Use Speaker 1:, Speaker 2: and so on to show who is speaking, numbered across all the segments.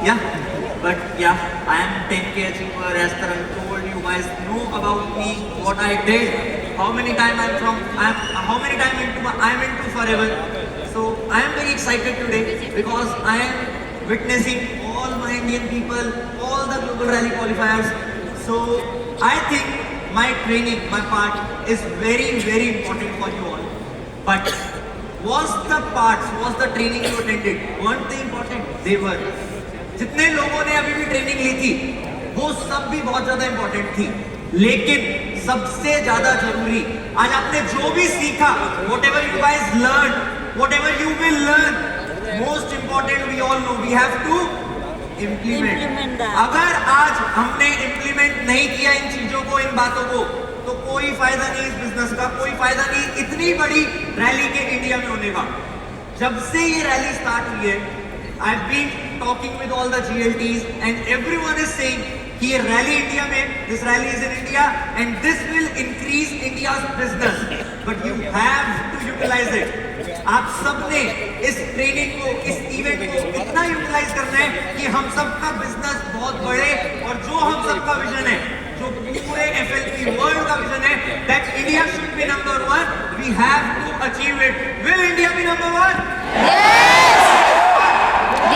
Speaker 1: Yeah, but yeah, I am 10K achiever. As Taran told, you guys know about me, what I did, how many time how many time I'm into forever. So I am very excited today because I am witnessing all my Indian people, all the global rally qualifiers. So I think my training, my part is very, very important for you all. But was the training you attended, weren't they important? They were. जितने लोगों ने अभी भी training ली थी वो सब भी बहुत ज्यादा इंपॉर्टेंट थी, लेकिन सबसे ज्यादा जरूरी आज आपने जो भी सीखा, whatever you guys learned, whatever you will learn, most important we all know we have to implement that. अगर आज हमने implement नहीं किया इन चीजों को, इन बातों को, तो कोई फायदा नहीं इस बिजनेस का, कोई फायदा नहीं इतनी बड़ी रैली के इंडिया में होने का। जब से ये रैली स्टार्ट हुई है, I've been talking with all the GLTs and everyone is saying कि ये रैली इंडिया में, this rally is in India and this will increase India's business, but you have to utilize it. आप सबने इस training को, इस event को इतना यूटिलाइज करना है कि हम सबका बिजनेस बहुत बढ़े, और जो हम सबका विजन है, जो पूरे FLP वर्ल्ड का विजन है, that India should be number one, we have to achieve it. Will India be number one?
Speaker 2: Yes!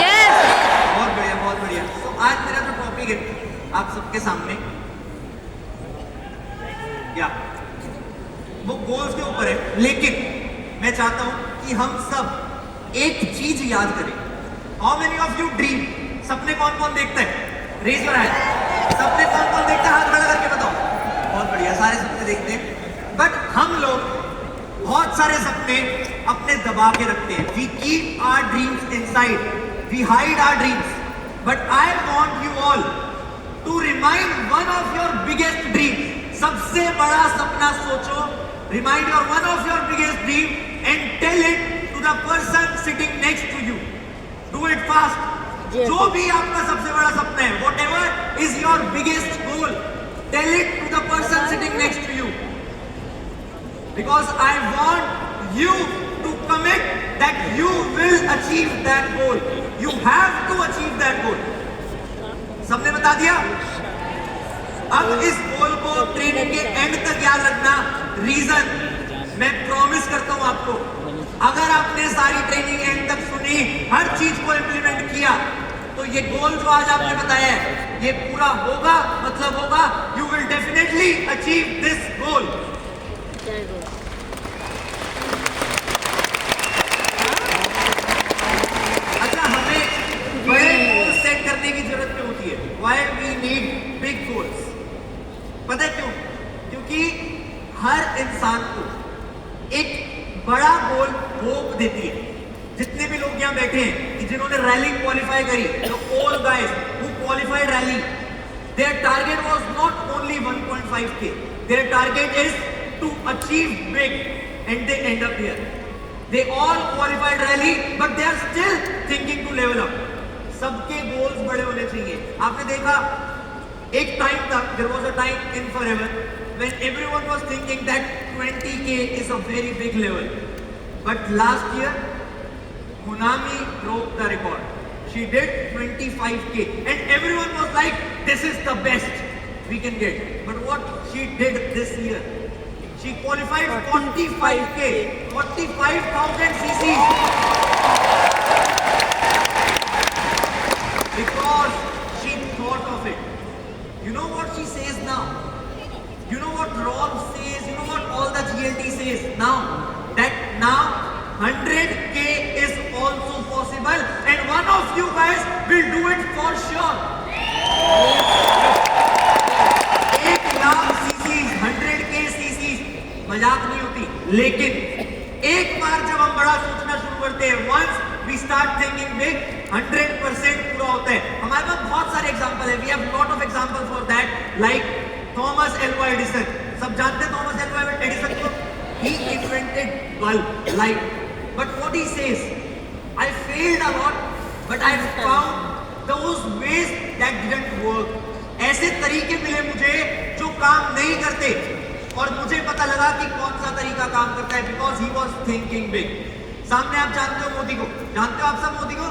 Speaker 2: Yes!
Speaker 1: बहुत बढ़िया। तो आज मेरा जो टॉपिक है आप सबके सामने, या वो गोल्स के ऊपर है, लेकिन मैं चाहता हूं कि हम सब एक चीज याद करें। How many of you dream? सपने कौन कौन देखता है? Raise your hand. सपने कौन कौन देखता है? हाथ खड़ा करके बताओ। बहुत बढ़िया, सारे सपने देखते हैं, बट हम लोग बहुत सारे सपने अपने दबा के रखते हैं। We keep our dreams inside, we hide our dreams, but I want you all to remind one of your biggest dream. सबसे बड़ा सपना सोचो, remind your one of your biggest dream and tell it to the person sitting next to you. Do it fast. जो भी आपका सबसे बड़ा सपना है, whatever is your biggest goal, tell it to the person sitting next to you. Because I want you to commit that you will achieve that goal. You have to achieve that goal. सबने बता दिया? अब इस गोल को training के and तक याद रखना। रीजन मैं प्रॉमिस करता हूं आपको, अगर आपने सारी ट्रेनिंग एंड तक सुनी, हर चीज को इंप्लीमेंट किया, तो ये गोल जो आज आपने बताया है ये पूरा होगा। मतलब होगा you will definitely achieve this goal. अच्छा, हमें बड़े गोल सेट करने की जरूरत क्यों होती है? Why we need big goals? पता है क्यों? क्योंकि हर इंसान को एक बड़ा गोल होप देती है। जितने भी लोग यहाँ बैठे हैं कि जिन्होंने रैली क्वालिफाई करी, तो all guys who qualified rally, their target was not only 1.5K, their target is to achieve big and they end up here. They all qualified rally but they are still thinking to level up. सबके goals बड़े होने चाहिए। आपने देखा एक time था, there was a time in forever when everyone was thinking that 20K is a very big level. But last year, Munami broke the record. She did 25K and everyone was like, this is the best we can get. But what she did this year, she qualified 45K, 45,000 cc's. Because she thought of it. You know what she says now? You know what Rolf says, you know what all the GLT says now? That now 100K is also possible and one of you guys will do it for sure. 1 lakh CCs, 100K CCs, मजाक नहीं होती. लेकिन एक बार जब हम बड़ा सोचना शुरू करते हैं, once we start thinking big, 100% पूरा होता है. हमारे पास बहुत सारे एग्जाम्पल है. We have lot of examples for that, like Thomas Alva Edison. सब जानते हैं थॉमस एल्वा एडिसन को. He invented bulb light, but what he says, I failed a lot, but I found those ways that didn't work. ऐसे तरीके मिले मुझे जो काम नहीं करते और मुझे पता लगा कि कौन सा तरीका काम करता है, because he was thinking big. सामने आप जानते हो मोदी को, जानते हो आप सब मोदी को?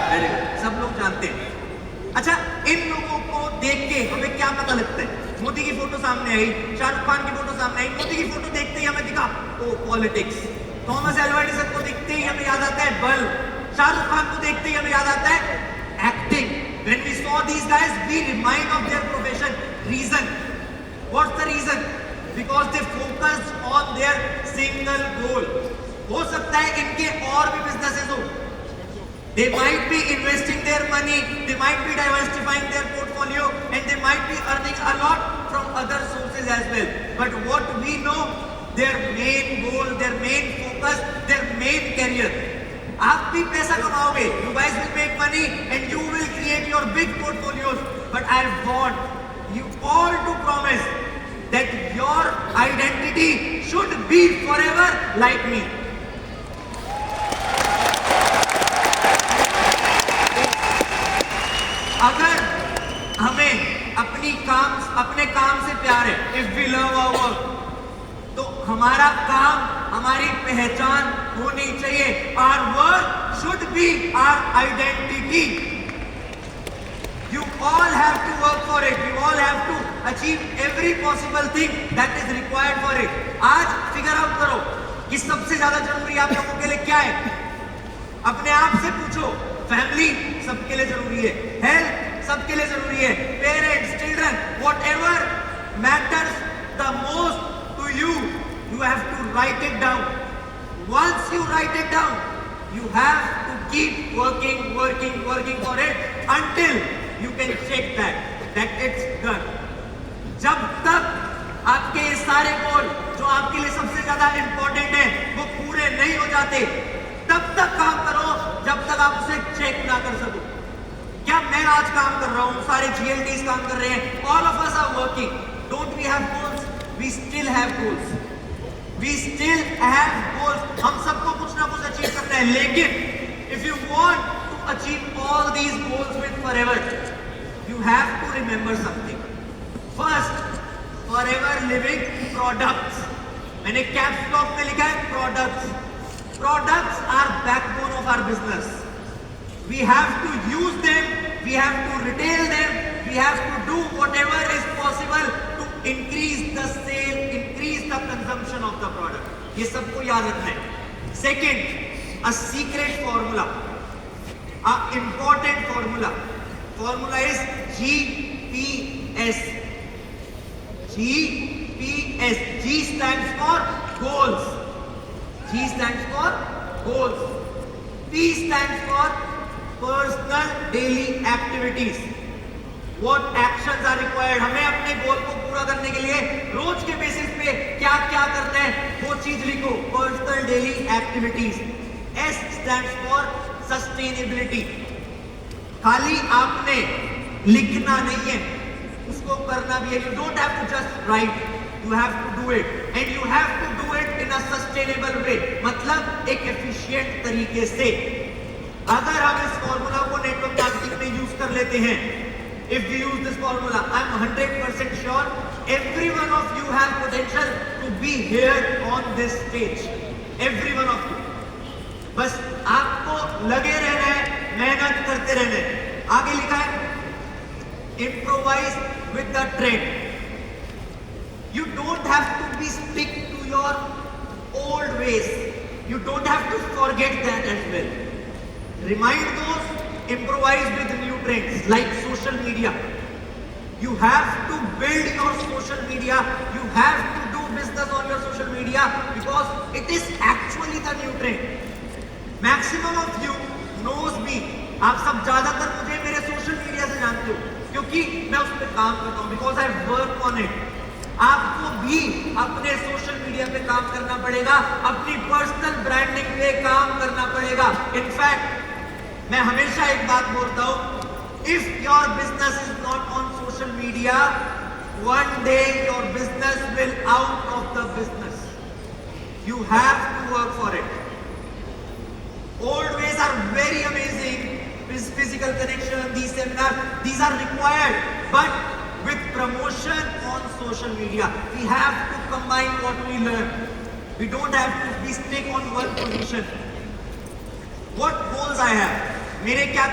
Speaker 1: Very good. सब लोग जानते हैं. अच्छा, इन लोगों को देख के हमें क्या पता लगता है? मोदी की फोटो सामने आई, शाहरुख खान की फोटो सामने आई. मोदी की फोटो देखते ही हमें दिखा ओ पॉलिटिक्स. थॉमस एल्वा एडिसन को देखते ही हमें याद आता है बल्ब. शाहरुख खान को देखते ही हमें याद आता है acting. When we saw these guys, we remind of their profession. Reason. What's the reason? Because they focused on their single goal. हो सकता है इनके और भी businesses हो. They might be investing their money, they might be diversifying their portfolio, and they might be earning a lot from other sources as well. But what we know, their main goal, their main focus, their main career. आप भी पैसा कमाओगे, you guys will make money and you will create your big portfolios. But I want you all to promise that your identity should be forever like me. अगर हमें अपने काम से प्यार है, if we love our work, तो हमारा काम हमारी पहचान होनी चाहिए. Our work should be our identity. You all have to work for it. You all have to achieve every possible thing that is required for it. आज figure out करो कि सबसे ज्यादा जरूरी आप लोगों के लिए क्या है. अपने आप से पूछो. फैमिली सबके लिए जरूरी है, हेल्थ सबके लिए जरूरी है, parents, children, whatever matters the most to you, you have to write it down. Once you write it down, you have to keep working for it until you can check that it's done. जब तक आपके ये सारे गोल जो आपके लिए सबसे ज्यादा इंपॉर्टेंट है वो पूरे नहीं हो जाते, तब तक काम करो जब तक आप उसे चेक ना कर सको. क्या मैं आज काम कर रहा हूं, सारे GLTs काम कर रहे हैं, all of us are working. Don't we have goals? We still have goals. We still have goals. हम सबको कुछ ना कुछ अचीव करना है. लेकिन if you want to achieve all these goals with forever, you have to remember something. First, forever living products. मैंने caps lock में लिखा है products. Products are backbone of our business. We have to use them, we have to retail them, we have to do whatever is possible to increase the sale, increase the consumption of the product. ये सबको याद रखना है. Second, a secret formula, a important formula. Formula is GPS. GPS. G stands for goals. G stands for goals. P stands for personal daily activities. What actions are required? हमें अपने गोल को पूरा करने के लिए रोज के बेसिस पे क्या क्या करना है वो चीज लिखो. Personal daily activities. S stands for sustainability. खाली आपने लिखना नहीं है, उसको करना भी है. You don't have to just write. You have to do it, and you have to do it in a sustainable way. मतलब एक efficient तरीके से. अगर हम इस फॉर्मूला को नेटवर्क मार्केटिंग में यूज कर लेते हैं, if we use this formula, I'm 100% sure every one of you have potential to be here on this stage. Every one of you. बस आपको लगे रहना है, मेहनत करते रहना है. आगे लिखा है improvise with the trend. You don't have to be stick to your old ways. You don't have to forget that as well. Remind those, improvise with new trends like social media. You have to build your social media. You have to do business on your social media because it is actually the new trend. Maximum of you knows me. आप सब ज्यादातर मुझे मेरे social media से जानते हो क्योंकि मैं उस पर काम करता हूँ because I work on it. आपको भी अपने सोशल मीडिया पे काम करना पड़ेगा, अपनी पर्सनल ब्रांडिंग पे काम करना पड़ेगा. इनफैक्ट मैं हमेशा एक बात बोलता हूँ, if your business is not on social media, one day your business will out of the business. You have to work for it. Old ways are very amazing. Physical connection, these seminars, these are required. But with promotion on social media, we have to combine what we learn. We don't have to be stick on one position. What goals I have? मेरे क्या